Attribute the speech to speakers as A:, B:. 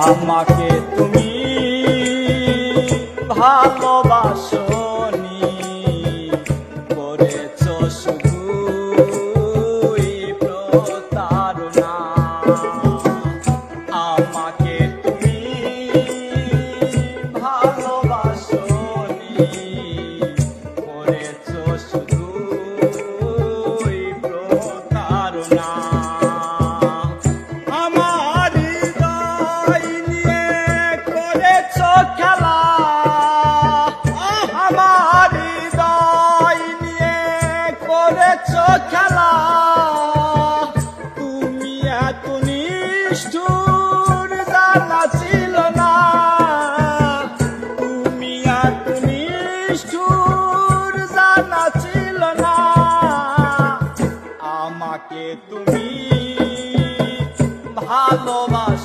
A: আমাকে তুমি ভালোবাসনি, করেছ শুধু প্রতারণা। আমাকে তুমি ভালোবাসনি, করেছ শুধু প্রতারণা। খেলা আমার হৃদয় নিয়ে করেছ খেলা, তুমি এত নিষ্ঠুর জানা ছিল না, তুমি এত নিষ্ঠুর জানা ছিল না। আমাকে তুমি ভালোবাসো